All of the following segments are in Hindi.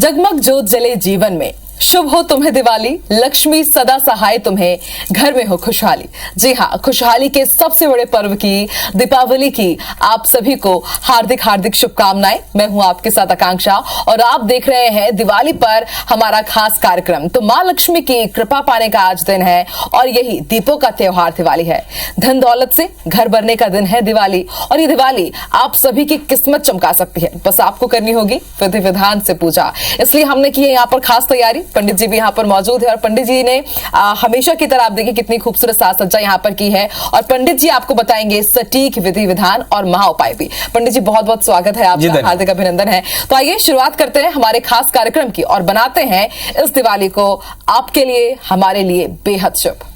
जगमग ज्योत जले जीवन में, शुभ हो तुम्हें दिवाली, लक्ष्मी सदा सहाय तुम्हें, घर में हो खुशहाली। जी हाँ, खुशहाली के सबसे बड़े पर्व की, दीपावली की आप सभी को हार्दिक हार्दिक शुभकामनाएं। मैं हूं आपके साथ आकांक्षा और आप देख रहे हैं दिवाली पर हमारा खास कार्यक्रम। तो मां लक्ष्मी की कृपा पाने का आज दिन है और यही दीपों का त्योहार दिवाली है। धन दौलत से घर भरने का दिन है दिवाली और ये दिवाली आप सभी की किस्मत चमका सकती है। बस आपको करनी होगी विधि विधान से पूजा। इसलिए हमने की है यहाँ पर खास तैयारी। पंडित जी भी यहाँ पर मौजूद है और पंडित जी ने हमेशा की तरह आप देखिए कितनी खूबसूरत साज सज्जा यहाँ पर की है और पंडित जी आपको बताएंगे सटीक विधि विधान और महा उपाय भी। पंडित जी बहुत बहुत स्वागत है आपका, हार्दिक अभिनंदन है। तो आइए शुरुआत करते हैं हमारे खास कार्यक्रम की और बनाते हैं इस दिवाली को आपके लिए, हमारे लिए बेहद शुभ।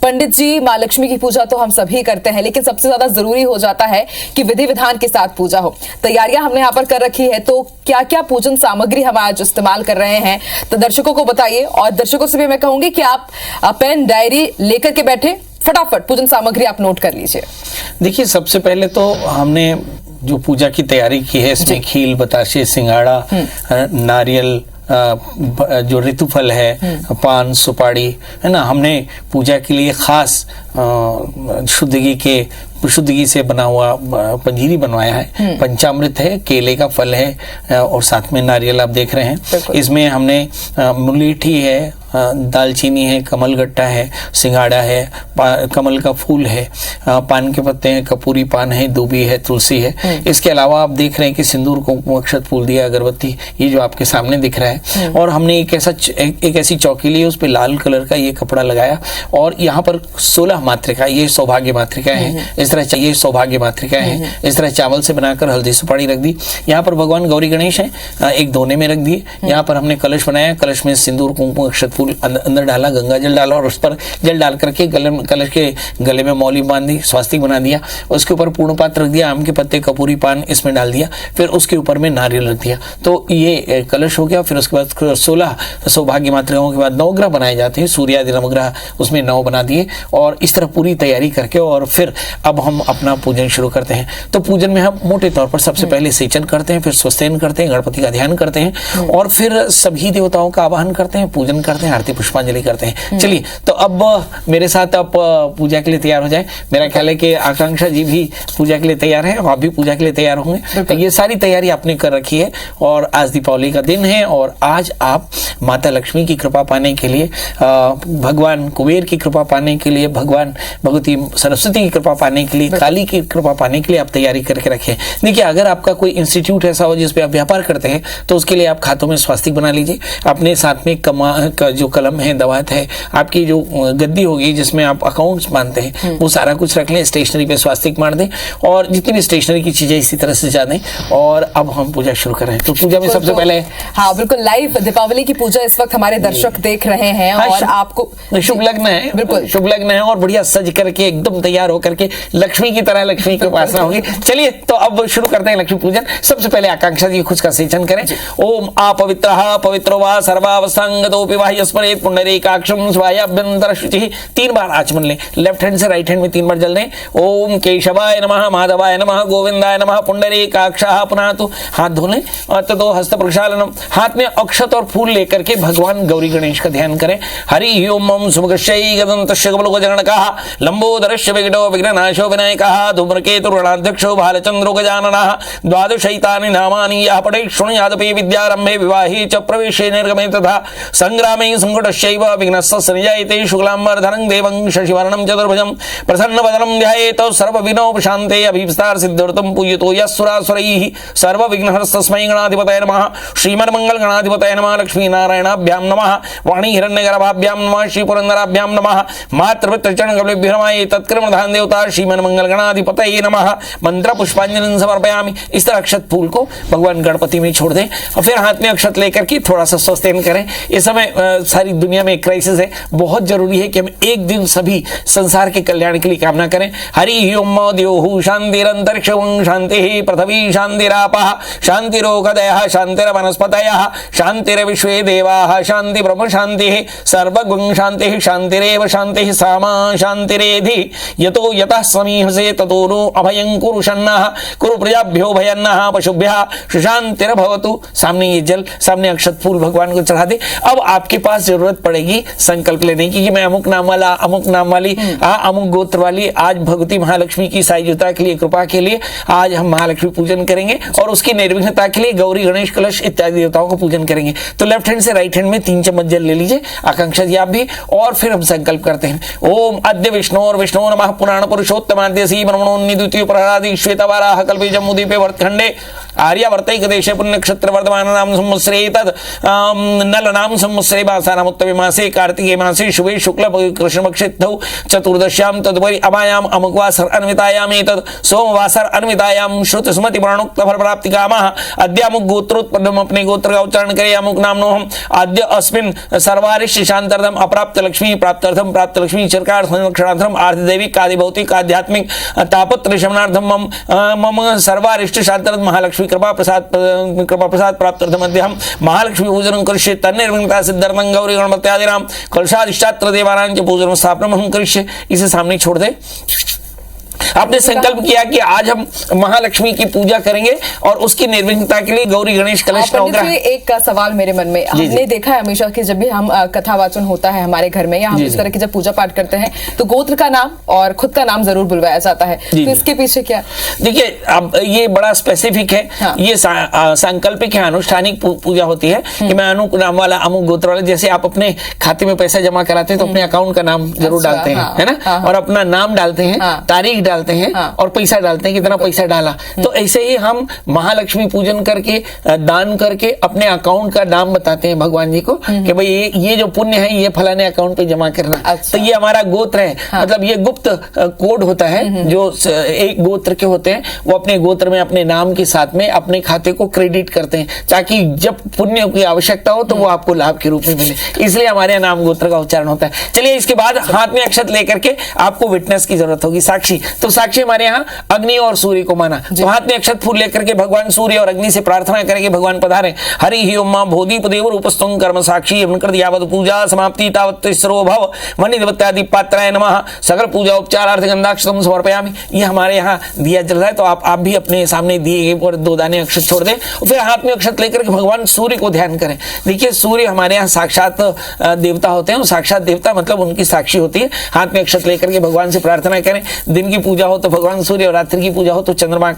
पंडित जी, मां लक्ष्मी की पूजा तो हम सभी करते हैं, लेकिन सबसे ज्यादा जरूरी हो जाता है कि विधि विधान के साथ पूजा हो। तैयारियां हमने यहाँ पर कर रखी है, तो क्या क्या पूजन सामग्री हम आज इस्तेमाल कर रहे हैं तो दर्शकों को बताइए। और दर्शकों से भी मैं कहूंगी कि आप पेन डायरी लेकर के बैठे, फटाफट पूजन सामग्री आप नोट कर लीजिए। देखिए, सबसे पहले तो हमने जो पूजा की तैयारी की है इसमें खील, बताशे, सिंगाड़ा, नारियल, जो ऋतुफल है, पान, सुपारी, है ना। हमने पूजा के लिए खास शुद्ध घी से बना हुआ पंजीरी बनवाया है। पंचामृत है, केले का फल है और साथ में नारियल आप देख रहे हैं। इसमें हमने मुलेठी है, दालचीनी है, कमलगट्टा है, सिंगाड़ा है, कमल का फूल है, पान के पत्ते हैं, कपूरी पान है, दूबी है, तुलसी है। इसके अलावा आप देख रहे हैं कि सिंदूर, कुंकुम, अक्षत, फूल दिया, अगरबत्ती, ये जो आपके सामने दिख रहा है। और हमने एक ऐसी चौकी ली, उस पे लाल कलर का ये कपड़ा लगाया और यहाँ पर 16 मातृका, ये सौभाग्य मातृका है, इस तरह ये सौभाग्य मातृका है, इस तरह चावल से बनाकर हल्दी सुपारी रख दी। यहाँ पर भगवान गौरी गणेश है, एक दोने में रख दिए। यहाँ पर हमने कलश बनाया, कलश में सिंदूर, कुंकुम, अक्षत, फूल अंदर डाला, गंगा जल डाला और उस पर जल डाल करके कलश के गले में मौली बांध दी, स्वास्तिक बना दिया। उसके ऊपर पूर्ण पात्र रख दिया, आम के पत्ते, कपूरी पान इसमें डाल दिया, फिर उसके ऊपर में नारियल रख दिया। तो ये कलश हो गया। फिर उसके बाद 16 सौभाग्य मातृकाओं के बाद 9 ग्रह बनाए जाते हैं, सूर्यादि नवग्रह, उसमें 9 बना दिए और इस तरह पूरी तैयारी करके और फिर अब हम अपना पूजन शुरू करते हैं। तो पूजन में हम मोटे तौर पर सबसे पहले सेचन करते हैं, फिर स्वस्तिन करते हैं, गणपति का ध्यान करते हैं और फिर सभी देवताओं का आवाहन करते हैं, पूजन करते हैं, आरती पुष्पांजलि करते हैं। चलिए, तो अब मेरे साथ आप पूजा के लिए तैयार हो जाए। मेरा ख्याल है कि आकांक्षा जी भी पूजा के लिए तैयार है, आप भी पूजा के लिए तैयार होंगे। तो ये सारी तैयारी आपने कर रखी है और आज दीपावली का दिन है और आज आप माता लक्ष्मी की कृपा पाने के लिए, भगवान कुबेर की कृपा पाने के लिए, भगवान भगवती सरस्वती की कृपा पाने के लिए, काली की कृपा पाने के लिए आप तैयारी करके रखें। देखिए, अगर आपका कोई इंस्टीट्यूट ऐसा हो जिसपे आप व्यापार करते हैं तो उसके लिए आप खातों में स्वास्तिक बना लीजिए। अपने साथ में जो कलम है, दवात है, आपकी जो गद्दी होगी जिसमें आप अकाउंट्स बांधते हैं, वो सारा कुछ रख लें। स्टेशनरी पे स्वास्तिक मार दें और जितनी भी स्टेशनरी की चीजें इसी तरह से जा दें और अब हम पूजा शुरू करें। तो पूजा में सबसे पहले, हाँ बिल्कुल, लाइव दीपावली की पूजा इस वक्त हमारे दर्शक देख रहे हैं। हाँ, और आपको शुभ लग्न है, बिल्कुल शुभ लग्न है और बढ़िया सज करके एकदम तैयार होकर के लक्ष्मी की तरह लक्ष्मी की उपासना होगी। चलिए, तो अब शुरू करते हैं लक्ष्मी पूजन। सबसे पहले आकांक्षा जी खुद का सेचन करें। ओम अपवित्रः पवित्रो वा सर्वावस्थांगतोऽपि बाह्यस्मरेत् पुंडरीकाक्षं स्वायाभ्यंतर शुचिः। 3 बार आचमन लें, लेफ्ट हैंड से राइट हैंड में 3 बार जल दें। ओम केशवाय नमः, माधवाय नमः, गोविंदाय नमः, पुंडरीकाक्षः पुनातु। हाथ धो लें और ततो हस्त प्रक्षालनम। हाथ में अक्षत और फूल लेकर के भगवान गौरी गणेश का ध्यान करें। हरि ओम मम सुमुखश्यै गदन्तस्य कमलगजनकः लंबोदरस्य विघ्नो विघ्ननाशो विनायकः धूम्रकेतुर्गणाध्यक्षो भालचंद्रो गजाननः। द्वादशैतानि नामानि यः पठेत् शृणुयादपि विद्यारम्भे विवाहे च प्रवेशे निर्गमे तथा संग्रामे संकटस्यैव विघ्नस्य सनिजायते। शुक्लाम्बरधरं देवं शशिवर्णं चतुर्भुजं प्रसन्नवदनं ध्यायेत् सर्वविघ्नोपशान्ते। अभीप्सितार्थ सिद्ध्यर्थं पूजयतो यस्सुरासुरैः सर्वविघ्नहरस्तस्मै गणाधिपतये नमः। श्रीमन्मंगलगणाधिपतये नमः। लक्ष्मीनारायणाभ्यां नमः। वाणी हिरण्यगर्भाभ्यां नमः। श्रीपुरन्दराभ्यां नमः। मातृपितृचरणकमलेभ्यो नमः। तत्क्रमधान देवता श्रीमन्मंगलगणाधिपतये नमः। मंत्र पुष्पांजलि समर्पयामि। इस तरह अक्षत फूल को भगवान गणपति में छोड़ दें और फिर हाथ में अक्षत लेकर के थोड़ा सा स्वस्तिन करें। इस समय सारी दुनिया में क्राइसिस है, बहुत जरूरी है कि हम एक दिन सभी संसार के कल्याण के लिए कामना करें। हरि ओम द्योः शांतिरंतरिक्षं शांतिः पृथ्वी शांतिरापः शांतिरोगदयः शांतिर्वनस्पतयः शांतिर्विश्वे देवाः शांति ब्रह्म शांतिः सर्वगुण शांतिः शांतिरेव शांतिः सामा शांतिरेधि यतो यतः समीहसे ततो नो अभयं कुरु शन्नः कुरु प्रजाभ्यो भयन्नः पशुभ्यः शांतिर्भवतु। सामने ये जल, सामने अक्षत फूल भगवान को चढ़ा दे। अब आपके पास जरूरत पड़ेगी संकल्प लेने की कि मैं अमुक नाम वाला, अमुक नाम वाली, अमुक गोत्र वाली, आज भगवती महालक्ष्मी की सायुज्यता के लिए, कृपा के लिए आज हम महालक्ष्मी पूजन करेंगे और उसकी निर्विघ्नता के लिए गौरी गणेश कलश इत्यादि देवताओं को पूजन करेंगे। तो लेफ्ट हैंड से राइट हैंड में 3 चम्मच जल ले लीजिए, आकांक्षा जी आप भी, और फिर हम संकल्प करते हैं। ओम अद्य विष्णो नमः पुराण पुरुषोत्तमाद्य सी ब्रह्मणोन्नि द्वितीय प्रहलादि श्वेतवाराह कल्पे जम्बूद्वीपे वर्तखंडे आर्यावर्तैक देशे पुण्यक्षत्र वर्धमान नाम संवत्सरे तद नल नाम संवत्सरे वासानाम उत्तमे मासे कार्तिके मासे शुभे शुक्ल कृष्णपक्षितौ चतुर्दश्याम तदुपरि अमायाम अमुकवासर अन्वितायाम एतद सोमवासर अन्वितायाम श्रुत स्मृति पुराणोक्त फल प्राप्ति कामः अद्य अमुक गोत्रोत्पन्नम, अपने गोत्र का उच्चारण करें। अमुक नामनो हम आद्य अस्मिन् सर्वारिष्ट शांतार्थम अप्राप्त लक्ष्मी प्राप्त्यर्थम प्राप्त लक्ष्मी चिरकाल संरक्षणार्थम आर्थिदैविक आदि भौतिक आध्यात्मिक तापत्र शमनार्थम मम सर्वारिष्ट शांतार्थ महालक्ष्मी कृपा प्रसाद प्राप्त्यर्थम अद्य हम महालक्ष्मी पूजन करिष्ये तन्निर्विघ्नता सिद्ध्यर्थं गौरी गणपत्यादिनां कलशाधिष्ठात्र देवानां च पूजन स्थापनम हम करिष्ये। इसे सामने छोड़ दे। आपने संकल्प किया कि आज हम महालक्ष्मी की पूजा करेंगे और उसकी निर्विघ्नता के लिए गौरी गणेश कलश नवग्रह। एक का सवाल मेरे मन में, हमने देखा है हमेशा कि जब भी हम कथा वाचन होता है हमारे घर में या हम इस तरह की जब पूजा पाठ करते हैं तो गोत्र का नाम और खुद का नाम जरूर बुलवाया जाता है, तो इसके पीछे क्या? देखिए, अब ये बड़ा स्पेसिफिक है। हाँ। ये सांकल्पिक है, अनुष्ठानिक पूजा होती है कि मैं अमुक नाम वाला, अमुक गोत्र वाला। जैसे आप अपने खाते में पैसा जमा कराते हैं तो अपने अकाउंट का नाम जरूर डालते हैं, है ना, और अपना नाम डालते हैं, तारीख डालते हैं और पैसा डालते हैं, कितना पैसा डाला। तो ऐसे ही हम महालक्ष्मी पूजन करके, दान करके अपने अकाउंट का नाम बताते हैं भगवान जी को कि भाई ये जो पुण्य है ये फलाने अकाउंट पे जमा करना। तो ये हमारा गोत्र है। मतलब ये गुप्त कोड होता है जो एक गोत्र के होते हैं, वो अपने गोत्र में अपने नाम के साथ में अपने खाते को क्रेडिट करते हैं ताकि जब पुण्य की आवश्यकता हो तो वो आपको लाभ के रूप में मिले। इसलिए हमारे यहाँ नाम गोत्र का उच्चारण होता है। चलिए, इसके बाद हाथ में अक्षत लेकर के आपको विटनेस की जरूरत होगी, साक्षी। तो साक्षी हमारे यहाँ अग्नि और सूर्य को माना, तो हाथ में अक्षत फूल लेकर के भगवान सूर्य और अग्नि से प्रार्थना करेंगे, भगवान पधारे। हरि ही ओम मां भूदीप देव रूपस्तुं कर्म साक्षी कृत यावत पूजा समाप्ति तावत तिस्रो भव वनिदेवत्यादि पात्राय नमः सकल पूजा उपचारार्थ गंधाक्षतम समर्पयामि। ये हमारे यहाँ दिया जल रहा है, तो आप भी अपने सामने दिए और 2 दाने अक्षत छोड़ दें और फिर हाथ में अक्षत लेकर के भगवान सूर्य को ध्यान करें। देखिए, सूर्य हमारे यहाँ साक्षात देवता होते हैं, साक्षात देवता मतलब उनकी साक्षी होती है। हाथ में अक्षत लेकर के भगवान से प्रार्थना करें। दिन की पूजा हो तो भगवान सूर्य और रात्रि की पूजा हो तो चंद्रमा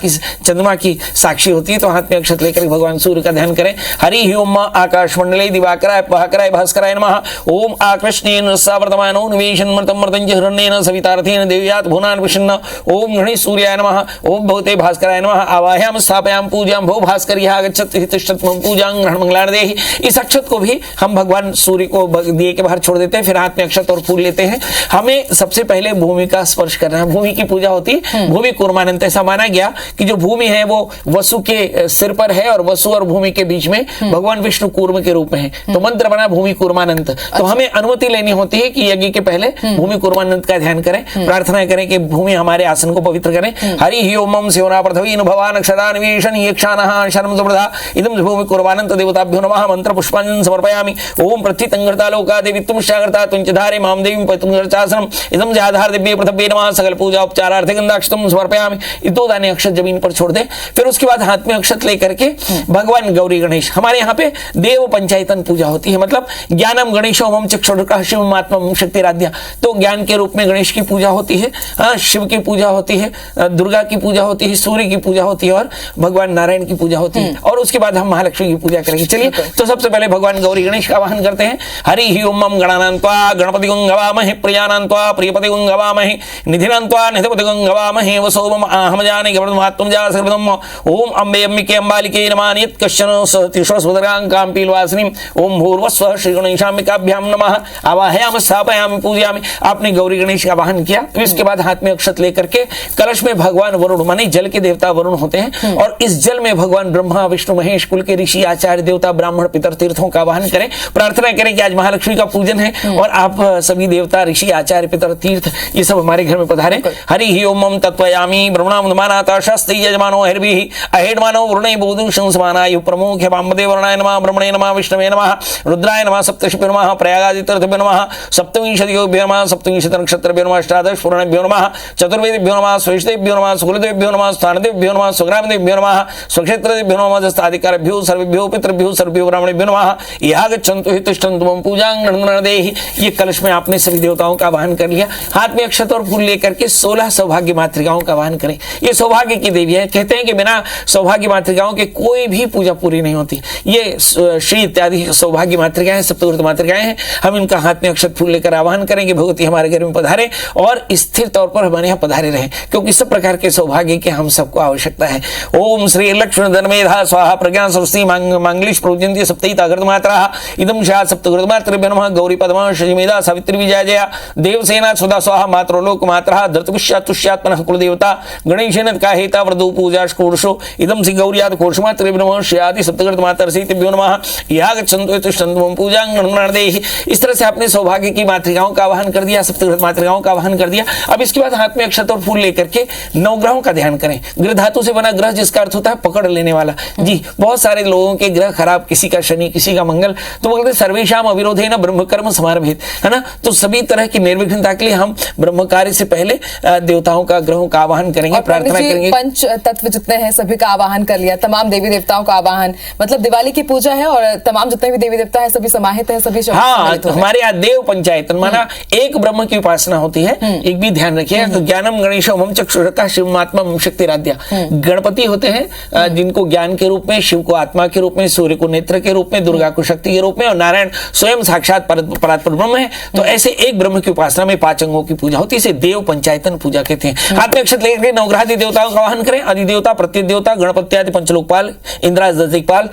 की साक्षी होती है। तो हाथ में अक्षत लेकर भगवान सूर्य का ध्यान करें। हरि ओम आकाश मंडले दिवाकराय पहाकराय भास्कराय नमः। ओम आकृष्णेन सावर्तमानो निवेशन मृतम मृतंज हिरण्येन सवितार्थेन देव्यात् भुवनान् विषण्ण। ओम गणेश सूर्याय नमः। ओम भगवते भास्कराय नमः। आवाहयाम स्थापयाम पूजां भो भास्कर्यः आगच्छत् हितिष्ठत् मम पूजां ग्रहण मंगलान् देहि। इस अक्षत को भी हम भगवान सूर्य को दिए के बाहर छोड़ देते हैं। फिर हाथ में अक्षत और फूल लेते हैं। हमें सबसे पहले भूमि का स्पर्श करना है। भूमि की पूजा होती है। भूमि कूर्मानंत, ऐसा माना गया कि जो भूमि है वो वसु के सिर पर है और वसु और भूमि के बीच में भगवान विष्णु कूर्म के रूप में है। तो मंत्र बना भूमि कूर्मानंत। तो हमें अनुमति लेनी होती है कि यज्ञ के पहले भूमि कूर्मानंत का ध्यान करें, प्रार्थना करें कि भूमि हमारे आसन को पवित्र करें। हरि ही ओम सेवना पृथ्वी भवान अक्षरान वीषण यक्षानः शर्म समृद्धा इदं भूमि कूर्मानंत देवताभ्यो नमः। मंत्र पुष्पांजलि समर्पयामि। ओम प्रथितंगर्ता लोका देवी तुम शागर्ता तुंचधारे माम देवी पतुंगर्चासनम इदं जाधार दिव्य पृथ्वी नमः। सकल पूजा उपचारार्थ गंधाक्षतम समर्पयामि। 2 दाने अक्षत जमीन पर छोड़ दे। फिर उसके बाद हाथ में अक्षत लेकर के भगवान गौरी गणेश, हमारे यहाँ पे देव पंचायतन पूजा होती है। मतलब ज्ञानम गणेशोमम चक्षुर्का शिवमात्मम शक्तिराध्या। तो ज्ञान के रूप में गणेश की पूजा होती है, शिव की पूजा होती है, दुर्गा की पूजा होती है, सूर्य की पूजा होती है और भगवान नारायण की पूजा होती है। और उसके बाद हम महालक्ष्मी की पूजा करेंगे। चलिए, तो सबसे पहले भगवान गौरी गणेश का आवाहन करते हैं। हरि ही ओम गणानां त्वा गणपतिं गवामहे प्रियानां त्वा प्रियपतिं गवामहे निधिनां त्वा निधिपतिं गवामहे वसोमम आहम जाने गवर्धमात्म जा सर्वदम ओम अम्बे अम्बिके अम्बालिके नमः नियत कश्चन तिश्वस्वदरांकां पीलवासिनीं ओम भूर्वस्वः श्री गणेशाम्बिकाभ्यां नमः आवाहयामि स्थापयामि पूजयामि। आपने गौरी गणेश का वाहन किया, तो इसके बाद हाथ में अक्षत लेकर के कलश में भगवान वरुण माने जल के देवता वरुण होते हैं, और इस जल में भगवान ब्रह्मा विष्णु महेश कुल के ऋषि आचार्य देवता ब्राह्मण पितर तीर्थों का वाहन करें। प्रार्थना करें कि आज महालक्ष्मी का पूजन है और आप सभी देवता ऋषि आचार्य पितर तीर्थ ये सब हमारे घर में पधारे। हरि ही ओम तत्वयामी ब्रह्मणामनाता शास्त्री यजमानो हरिभिः अहेडमानो वरुणे बोधु शंसमानायु प्रमुख वामदेव वर्णाय नमः ब्रह्मणे नमः विष्णवे नमः रुद्राय नमः सप्तर्षिभ्यो नमः प्रयागादितीर्थभ्यो नमः सप्तविंशतिभ्यो नमः सप्तविंशति नक्षत्रेभ्यो नमः अष्टादश पुराणेभ्यो नमः चतुर्वेदेभ्यो नमः श्रेष्ठेभ्यो नमः सुकुलदेभ्यो नमः स्थानदेभ्यो नमः सुग्रामदेभ्यो नमः स्वक्षेत्रदेभ्यो नमः जस्ताधिकारेभ्यो सर्वेभ्यो पितृभ्यो सर्वेभ्यो ब्राह्मणेभ्यो नमः यहाँ गच्छन्तु हि तिष्ठन्तु मम पूजां गणगणदेहि। ये कलश में आपने सभी देवताओं का वाहन कर लिया। हाथ में अक्षत और फूल लेकर के 16 सौभाग्य मातृकाओं का वाहन करें। ये सौभाग्य की देवी है। कहते हैं कि बिना सौभाग्य मातृकाओं के कोई भी पूजा पूरी नहीं होती। ये श्री इत्यादि सौभाग्य मातृकाएं सप्तगुरु मातृकाएं हैं। हम इनका हाथ में अक्षत फूल लेकर आवाहन करेंगे। भगवती हमारे घर में पधारे और स्थिर तौर पर हमारे यहाँ पधारे रहे, क्योंकि सब प्रकार के सौभाग्य की हम सबको आवश्यकता है। ओम श्री लक्ष्मण धर्मेधा स्वाहा प्रज्ञा सरस्वती मांगलिश प्रोजंती सप्तैता गृतमात्रा इदम शाह सप्तगृतमातृभ्यो नमः गौरी पद्मा शशिमेधा सावित्री विजया जया देवसेना सुधा स्वाहा मात्रो लोक मात्रा धृतपुष्या तुष्यात्मनः कुलदेवता गणेशेन काहेता वृदो पूजा कोर्षो इदम श्री गौरियाद कोर्षमातृभ्यो नमः श्यादि सप्तगृतमातर्षितेभ्यो नमः यहाँ गच्छन्तु तिष्ठन्तु मम पूजां गणगणदेहि। इस तरह से आपने सौभाग्य की मातृकाओं का आवाहन कर दिया, सप्तगृत मातृकाओं का आवाहन कर दिया। अब इसके बाद हाथ में अक्षत और फूल लेकर के नवग्रहों का ध्यान करें। ग्रह धातु से बना ग्रह जिसका अर्थ होता है पकड़ लेने वाला। जी बहुत सारे लोगों के ग्रह खराब, किसी का शनि किसी का मंगल, तो बोलते सर्वेशाम अविरोधेन ब्रह्म कर्म समारभेत, है ना। तो सभी तरह की निर्विघ्नता के लिए हम ब्रह्म कार्य से पहले देवताओं का ग्रहों का आवाहन करेंगे, प्रार्थना करेंगे। पंच तत्व जितने हैं सभी का आवाहन कर लिया, तमाम देवी देवताओं का आवाहन, मतलब दिवाली की पूजा है और तमाम जितने भी देवी देवता है सभी समाहित है, सभी हाँ हमारे यहाँ देव पंचायत माना एक ब्रह्म की उपासना होती है। एक भी ध्यान रखिए, तो ज्ञानम गणेशो मम चक्षुषता शिवमात्मा शक्तिराध्या। गणपति होते हैं जिनको ज्ञान के रूप में, शिव को आत्मा के रूप में, सूर्य को नेत्र के रूप में, दुर्गा को शक्ति के रूप में, और नारायण स्वयं साक्षात परात्पर ब्रह्म है। तो ऐसे एक ब्रह्म की उपासना में 5 अंगों की पूजा होती है, इसे देव पंचायतन पूजा कहते हैं। हाथ में अक्षत लेकर नवग्रहादि देवताओं का आवाहन करें। अधिदेवता प्रत्येक देवता गणपत्यादि पंचलोकपाल इंद्राज दिक्पाल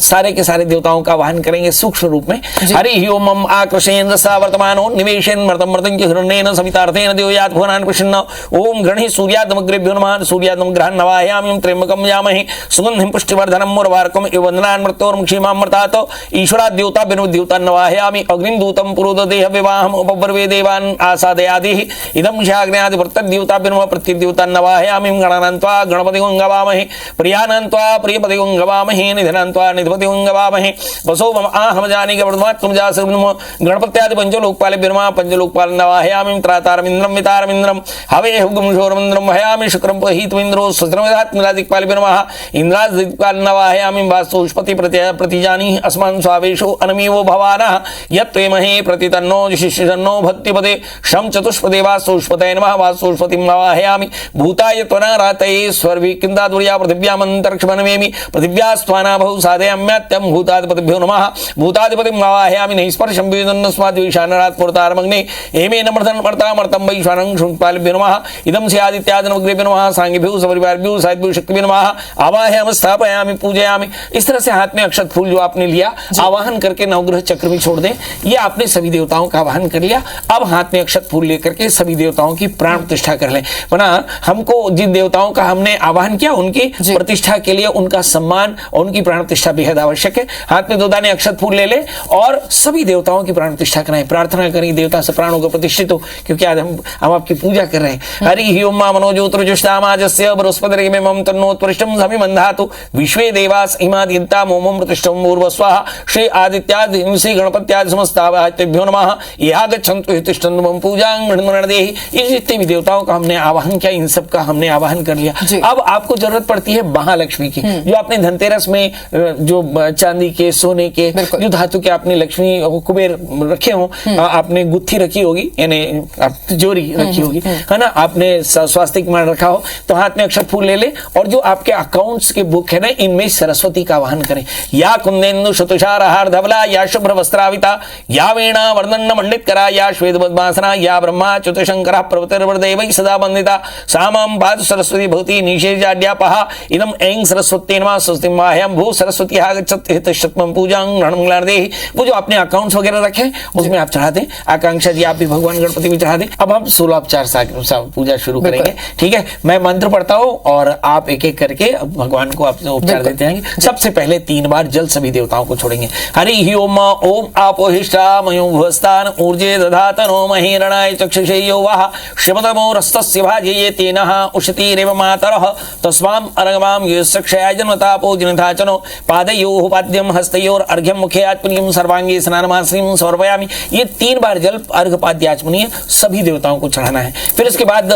सारे के सारे देवताओं का आवाहन करेंगे सूक्ष्म रूप में। हरि ओम आकृषेन रसा वर्तमानो निवेशेन मर्तम मर्तंच हिरण्येन सवितार्थेन देवयात भुवनान् प्रसन्न ओम गणेश सूर्यादमग्रेभ्यो नमः सूर्यादम ग्रहान् नवाहयामि त्र्यंबकं यामहे सुगंधिं पुष्टिवर्धनं मुरवार्कं इव वन्दनान् मृत्योर्मुक्षीमामृतात् ईश्वरात् देवता देवता नवाहयामि अग्निं दूतं पुरोददेह विवाहम् उपवर्वे देवान् आसादयादिः इदं शाग्न्यादि प्रत्यदेवता नमः प्रत्यदेवता नवाहयामि गणानान्त्वा गणपतिं गवामहे प्रियानान्त्वा प्रियपतिं गवामहे निधनान्त्वा निधिपतिं गवामहे वसो मम आहम जानि गवर्धमात्म जा गणपत्यादि पंचलोकपालेभ्यो नमः पंचलोकपाल नवाहयामि त्रातारमिन्द्रं मितारमिन्द्रं हवे हुगुंशोरमिन्द्रं हयामि शुक्रं पहीतमिन्द्रो स्वस्त्रमेधात्मलादिक्पालेभ्यो नमः इंद्रादिक्पाल नवाहयामि वास्तुष्पति प्रतिजानी अस्मान् स्वावेशो अनमीवो भवानः यत्त्वेमहे प्रतितन्नो शिष्यन्नो भक्तिपदे शं चतुष्पदे वास्तुष्पतये नमः वास्तुष्पतिं नवाहयामि भूताय त्वनारातये स्वर्विकिन्दादुर्या पृथिव्यामन्तरिक्षमनमेमि पृथिव्यास्त्वाना बहु साधयाम्यात्यं भूताधिपतिभ्यो नमः भूताधिपतिं नवाहयामि नैस्पर्शं विदन्नस्माद्विशानरात् पुरतारमग्ने हेमेन मर्तमर्तं वैश्वानं शुंपालेभ्यो नमः इदं से आदित्यादिनवग्रेभ्यो नमः सांगिभ्यो सपरिवारभ्यो साहिभ्यो शक्तिभ्यो नमः आवाहयामि स्थापयामि पूजयामि। इस तरह से हाथ में अक्षत फूल जो आपने लिया आवाहन करके नवग्रह चक्र में छोड़ दें। ये आपने सभी देवताओं का आवाहन कर लिया। अब हाथ में अक्षत फूल लेकर के सभी देवताओं की प्राण प्रतिष्ठा कर लें। वरना हमको जिन देवताओं का हमने आवाहन किया उनकी प्रतिष्ठा के लिए उनका सम्मान और उनकी प्राण प्रतिष्ठा बेहद आवश्यक है। हाथ में 2 दाने अक्षत फूल ले ले और सभी देवताओं की प्राण प्रतिष्ठा कराएं, प्रार्थना करें देवता से प्राणों को प्रतिष्ठित हो, क्योंकि आज हम आपकी पूजा कर रहे हैं। हरि ओम मनोज्योतिर्जुष्टामाजस्य बृहस्पतिर्मे मम तन्नोत्पृष्टं समिमन्धातु विश्वे देवास इमादिन्ता मोमं प्रतिष्ठं पूर्वस्वाहा श्री आदित्यादि श्री गणपत्यादि समस्ताभ्यो नमः यहाँ गच्छन्तु तिष्ठन्तु मम पूजां गणगणदेहि। इन जितने भी देवताओं का हमने आवाहन किया इन सब का हमने आवाहन कर लिया। अब आपको जरूरत पड़ती है महालक्ष्मी की, जो आपने धनतेरस में जो चांदी के सोने के जो धातु के आपने लक्ष्मी कुबेर रखे हो, आपने गुत्थी रखी होगी यानी तिजोरी रखी होगी, है ना, आपने स्वास्तिक मान रखा हो, तो हाथ में अक्षत फूल ले ले और जो आपके अकाउंट्स के बुक है ना इनमें सरस्वती का आवाहन करें। या कुंदेन्दु शतुषारहार धवला या शुभ्र वस्त्राविता या वीणा वर्णन मंडित करा या श्वेत पद्मासना या ब्रह्मा च्युतशंकर प्रवृत्तिर्वदेव पुष्पैः सदा वन्दिता सा मां पातु सरस्वती भवती निषेधाड्यापहा इदं ऐं सरस्वती नमः स्वस्ति माह्यं भू सरस्वती आगच्छति हितशतमं पूजां ग्रहणं ग्लार्देहि। वो जो आपने अकाउंट्स वगैरह रखे उसमें आप चढ़ा दें। आकांक्षा जी आप भी भगवान गणपति में चढ़ा दें। अब हम 16 उपचार से पूजा शुरू करेंगे, ठीक है। मैं मंत्र पढ़ता हूँ और आप एक एक करके भगवान को आप उपचार देते हैं। सबसे पहले 3 बार जल सभी देवताओं को छोड़ेंगे। हरि ओम ओम आपोहिष्ठा मयो भुवस्तान ऊर्जे दधातनो महीरणाय चक्षुषे यो वाह शिवतमो रस्तस्य भाजये तेनः उषतिरेव मातरः तस्माम् अर्घमां यस्क्षया जन्मतापो जिनथाचनो पादयोः पाद्यं हस्तयोर अर्घ्यं मुखे आत्मनियं सर्वांगे स्नानमास्यं समर्पयामि। ये 3 बार जल अर्घ पाद्य आचमनीय सभी देवताओं को चढ़ाना है। फिर उसके बाद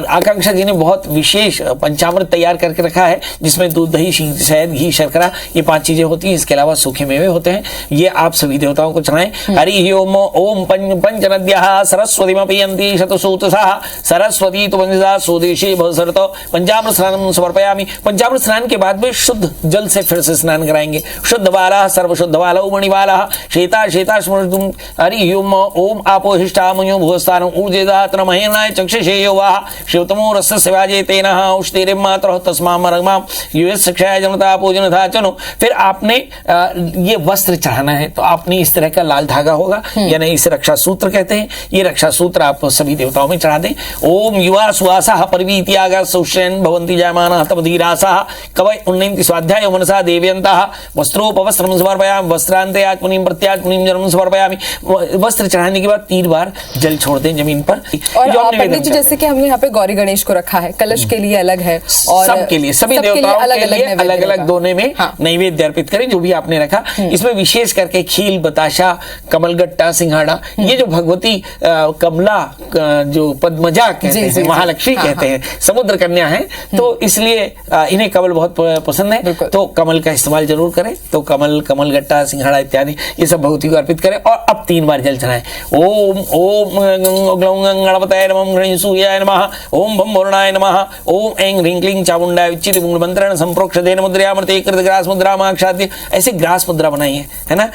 आकांक्षा जी ने बहुत विशेष पंचामृत तैयार करके रखा है, जिसमें दूध दही शहद घी शर्करा ये 5 चीजें होती हैं। इसके अलावा सूखे मेवे होते हैं। ये आप सभी देवताओं को चढ़ाएं। हरि ओम ओम पंच नद्यः सरस्वतीमपि यन्ति शतसूतसाः सरस्वती तु वंदिता स्वदेशी भवसरतो पंचामृत स्नानं समर्पयामि। पंचामृत स्नान के बाद में शुद्ध जल से फिर से स्नान कराएंगे। शुद्ध वाला सर्वशुद्ध वाला मणिवाला शेता शेता स्मृतुम। हरि ओम ओम आपोहिष्ठा मयो भुवस्तान ऊर्जेदात्र महेनाय चक्षुषे यो वाह शिवतमो रसस्य वाजे तेनः उष्टिरेव मातरः तस्माम् अर्घमां यस्क्षया जन्मतापो जिनथाचनो। फिर आपने ये वस्त्र चढ़ाना है, तो आपने इस तरह का लाल धागा होगा, यानी इसे रक्षा सूत्र कहते हैं। ये रक्षा सूत्र आप सभी देवताओं में चढ़ा दें। ओम युवा सुवासाः परिवीत्यागा सुषेण भवन्ति जायमानः तव धीरासाः कवय उन्नयन्ति स्वाध्याय मनसा देवयन्तः वस्त्रोपवस्त्रं समर्पयामि वस्त्रान्ते आत्मनीं प्रत्यात्मनीं जन्म समर्पयामि। वस्त्र चढ़ाने के बाद 3 बार जल छोड़ दें जमीन पर। और पंडित जी जैसे कि हमने यहाँ पे गौरी गणेश को रखा है, कलश के लिए अलग है और सबके लिए सभी देवताओं के लिए अलग अलग दोने में नैवेद्य अर्पित करें जो भी आपने रखा। इसमें विशेष करके खील बताशा कमलगट्टा सिंघाड़ा, ये जो भगवती कमला जो पद्मजा कहते हैं, महालक्ष्मी कहते हैं, समुद्र कन्या है, तो इसलिए इन्हें कमल बहुत पसंद है। तो कमल का इस्तेमाल जरूर करें। तो कमल कमलगट्टा सिंघाड़ा इत्यादि ये सब भगवती को अर्पित करें। और अब 3 बार जल चढ़ाएं। ओम ओम गणपतये नमः गणेशसूर्याय नमः ओम भम वरुणाय नमः ओम ऐं ह्रीं क्लीं चामुंडाय विच्चिति मंत्रेण संप्रोक्षतेन मुद्रामृते कृत ग्रास मुद्रा माक्षाद्य। ऐसे ग्रास मुद्रा बनाइए, है ना।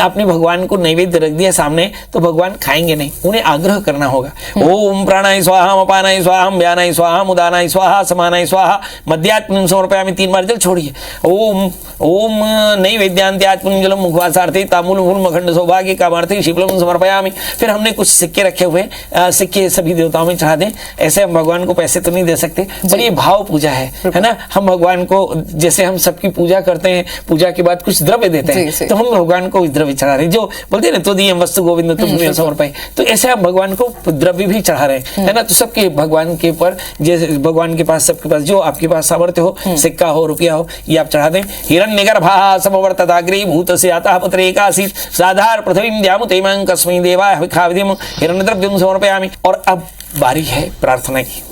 आपने भगवान को नैवेद्य रख दिया सामने, तो भगवान खाएंगे नहीं, उन्हें आग्रह करना होगा। ओम प्राणाय स्वाहा अपानाय स्वाहा व्यानाय स्वाहा उदानाय स्वाहा समानाय स्वाहा मध्यात्मनिं समर्पयामि। 3 बार जल छोड़िए। ओम ओम नैवेद्यांत्यात्मनिं जलम मुखवासार्थे तामूल मूल मखंड सौभाग्य कामार्थे शीतलम समर्पयामि। फिर हमने कुछ सिक्के रखे हुए, सिक्के सभी देवताओं में चढ़ा दें। ऐसे हम भगवान को पैसे तो नहीं दे सकते, पर ये भाव पूजा है ना। हम भगवान को जैसे हम सबकी पूजा करते हैं, पूजा के बाद कुछ द्रव्य देते हैं, तो हम भगवान को द्रव्य चढ़ा रहे हैं। जो बोलते हैं ना, तो दिए वस्तु गोविंद तुम समर्पय, तो ऐसे हम भगवान को द्रव्य भी चढ़ा रहे हैं, है ना। तो सबके भगवान के ऊपर जैसे भगवान के पास, सबके पास जो आपके पास सामर्थ्य हो, सिक्का हो रुपया हो, ये आप चढ़ा दें। हिरण्यगर्भाः समवर्तताग्रे भूतस्य अतः पुत्रेकासीत् साधार पृथ्वीं द्यामुतेमां कस्मै देवाय हविखाविधिं हिरण्यद्रव्यं समर्पयामि। और अब बारी है प्रार्थना की।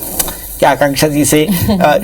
क्या आकांक्षा जी से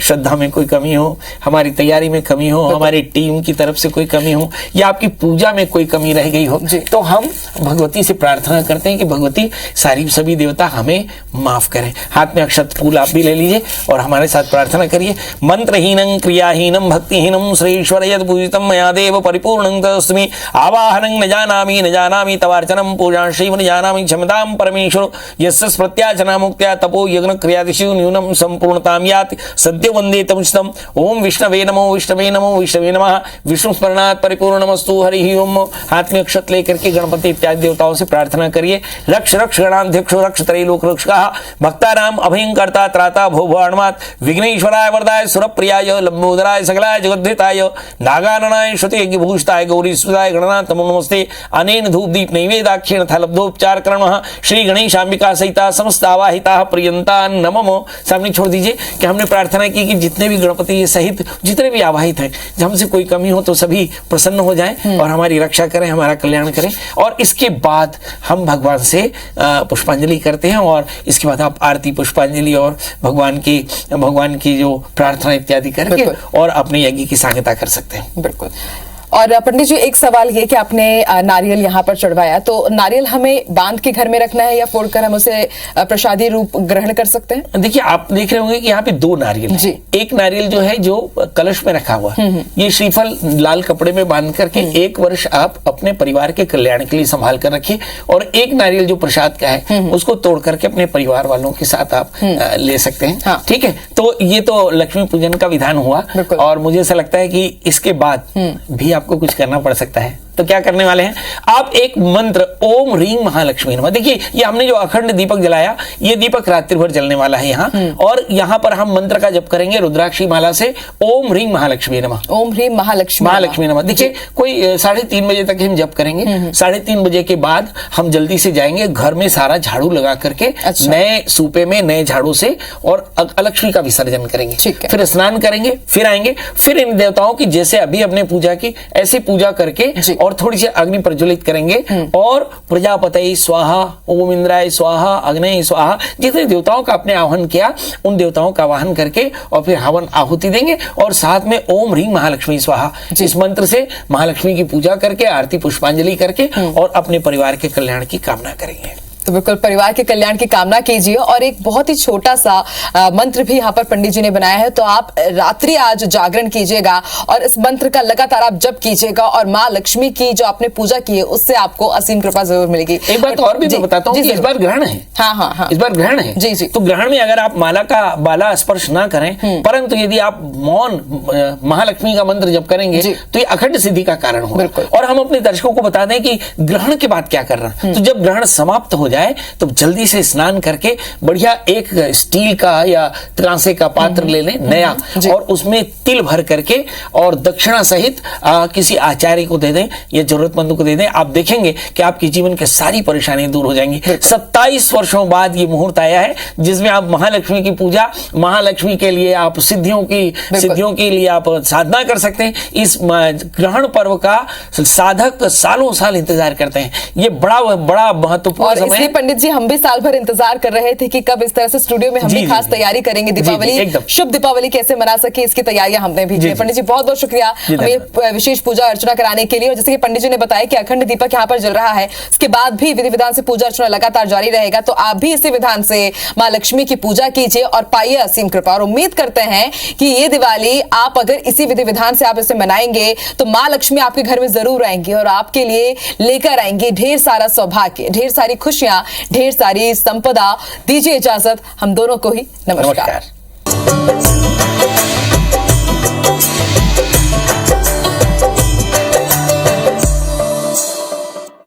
श्रद्धा में कोई कमी हो, हमारी तैयारी में कमी हो, हमारी टीम की तरफ से कोई कमी हो, या आपकी पूजा में कोई कमी रह गई हो, तो हम भगवती से प्रार्थना करते हैं कि भगवती सारी सभी देवता हमें माफ करें। हाथ में अक्षत फूल आप भी ले लीजिए और हमारे साथ प्रार्थना करिए। मंत्रहीनं क्रियाहीनं भक्तिहीनं श्रीश्वर यद पूजितं मया देव परिपूर्णं तस्मै आवाहनं न जानामि तवार्चनं पूजां श्रीम न जानामि क्षमतां परमेश्वर यस्य प्रत्याचना मुक्त्या तपो यज्ञ क्रियादिषु न्यूनं संपूर्णतां याति सद्यो वंदे तमुष्टम। ओम विष्णवे नमो विष्णवे नमो विष्णवे नमः। विष्णु स्मरणात् परिपूर्णमस्तु। हरि ओम। हाथ में अक्षत लेकर के गणपति इत्यादि देवताओं से प्रार्थना करिए। रक्ष रक्ष गणाध्यक्षो रक्ष त्रैलोक रक्षकः भक्तानां अभयंकर्ता त्राता भोभाणमात् विघ्नेश्वराय वरदाय सुरप्रियाय लंबोदराय सकलाय जगद्धिताय नागाननाय श्रुति भूषिताय गौरीसुताय गणनाथ नमो नमस्ते। अनेन धूप दीप नैवेद्याख्येन थलब्धोपचार कर्मः श्री गणेशांबिका सहिता समस्त आवाहिता प्रियंता नमो। सामने छोड़ दीजिए कि हमने प्रार्थना की कि जितने भी गणपति सहित जितने भी आवाहित हैं, हमसे कोई कमी हो तो सभी प्रसन्न हो जाएं और हमारी रक्षा करें, हमारा कल्याण करें। और इसके बाद हम भगवान से पुष्पांजलि करते हैं और इसके बाद आप आरती पुष्पांजलि और भगवान की जो प्रार्थना इत्यादि करके और अपने यज्ञ की सांगता कर सकते हैं। बिल्कुल। और पंडित जी एक सवाल ये कि आपने नारियल यहाँ पर चढ़वाया, तो नारियल हमें बांध के घर में रखना है या फोड़कर हम उसे प्रसादी रूप ग्रहण कर सकते हैं? देखिए, आप देख रहे होंगे कि यहाँ पे 2 नारियल है। एक नारियल जो है जो कलश में रखा हुआ है, ये श्रीफल लाल कपड़े में बांध करके 1 वर्ष आप अपने परिवार के कल्याण के लिए संभाल कर रखिए, और एक नारियल जो प्रसाद का है उसको तोड़ करके अपने परिवार वालों के साथ आप ले सकते हैं। हाँ। ठीक है, तो ये तो लक्ष्मी पूजन का विधान हुआ, और मुझे ऐसा लगता है कि इसके बाद भी आपको कुछ करना पड़ सकता है। तो क्या करने वाले हैं आप? एक मंत्र ओम ह्रीं महालक्ष्मी नमः। देखिए, ये हमने जो अखंड दीपक जलाया, ये दीपक रात्रि भर जलने वाला है यहाँ, और यहाँ पर हम मंत्र का जप करेंगे रुद्राक्षी माला से, ओम ह्रीं महालक्ष्मी नमः, ओम ह्रीं महालक्ष्मी नमः। देखिए, कोई 3:30 बजे तक हम जप करेंगे। 3:30 बजे के बाद हम जल्दी से जाएंगे घर में सारा झाड़ू लगा करके, नए सूपे में नए झाड़ू से, और लक्ष्मी का विसर्जन करेंगे। फिर स्नान करेंगे, फिर आएंगे, फिर इन देवताओं की जैसे अभी हमने पूजा की ऐसी पूजा करके और थोड़ी सी अग्नि प्रज्वलित करेंगे, और प्रजापते स्वाहा, ओम इंद्राय स्वाहा, अग्नि स्वाहा, जितने देवताओं का आपने आह्वान किया उन देवताओं का आह्वान करके और फिर हवन आहुति देंगे, और साथ में ओम ह्रीं महालक्ष्मी स्वाहा इस मंत्र से महालक्ष्मी की पूजा करके, आरती पुष्पांजलि करके और अपने परिवार के कल्याण की कामना करेंगे। तो बिल्कुल परिवार के कल्याण की कामना कीजिए। और एक बहुत ही छोटा सा मंत्र भी यहाँ पर पंडित जी ने बनाया है, तो आप रात्रि आज जागरण कीजिएगा और इस मंत्र का लगातार आप जप कीजिएगा, और माँ लक्ष्मी की जो आपने पूजा की है उससे आपको असीम कृपा जरूर मिलेगी। एक बात और भी मैं बताता हूँ, इस बार ग्रहण है। हाँ, इस बार ग्रहण है जी जी। तो ग्रहण में अगर आप बाला स्पर्श ना करें, परंतु यदि आप मौन महालक्ष्मी का मंत्र जप करेंगे तो ये अखंड सिद्धि का कारण होगा। और हम अपने दर्शकों को बता दें कि ग्रहण के बाद क्या करना। तो जब ग्रहण समाप्त हो जाए तो जल्दी से स्नान करके बढ़िया एक स्टील का या कांसे का पात्र ले लें नया, और उसमें तिल भर करके और दक्षिणा सहित किसी आचार्य को दे दें या जरूरतमंद को दे दें। आप देखेंगे कि आपके जीवन की सारी परेशानी दूर हो जाएंगी। 27 वर्षों बाद ये मुहूर्त आया है जिसमें आप महालक्ष्मी की पूजा, महालक्ष्मी के लिए आप सिद्धियों के लिए आप साधना कर सकते हैं। इस ग्रहण पर्व का साधक सालों साल इंतजार करते हैं। ये बड़ा महत्वपूर्ण समय। पंडित जी, हम भी साल भर इंतजार कर रहे थे कि कब इस तरह से स्टूडियो में हम भी खास तैयारी करेंगे, दीपावली, शुभ दीपावली कैसे मना सके, इसकी तैयारियां हमने भी की। पंडित जी बहुत बहुत शुक्रिया हमें विशेष पूजा अर्चना कराने के लिए। और जैसे कि पंडित जी ने बताया कि अखंड दीपक यहाँ पर जल रहा है, इसके बाद भी विधि विधान से पूजा अर्चना लगातार जारी रहेगा, तो आप भी इसी विधान से माँ लक्ष्मी की पूजा कीजिए और पाइए असीम कृपा। और उम्मीद करते हैं कि ये दिवाली आप अगर इसी विधि विधान से आप इसे मनाएंगे तो माँ लक्ष्मी आपके घर में जरूर आएंगी और आपके लिए लेकर आएंगी ढेर सारा सौभाग्य, ढेर सारी खुशियां, ढेर सारी संपदा। दीजिए इजाजत हम दोनों को ही। नमस्कार।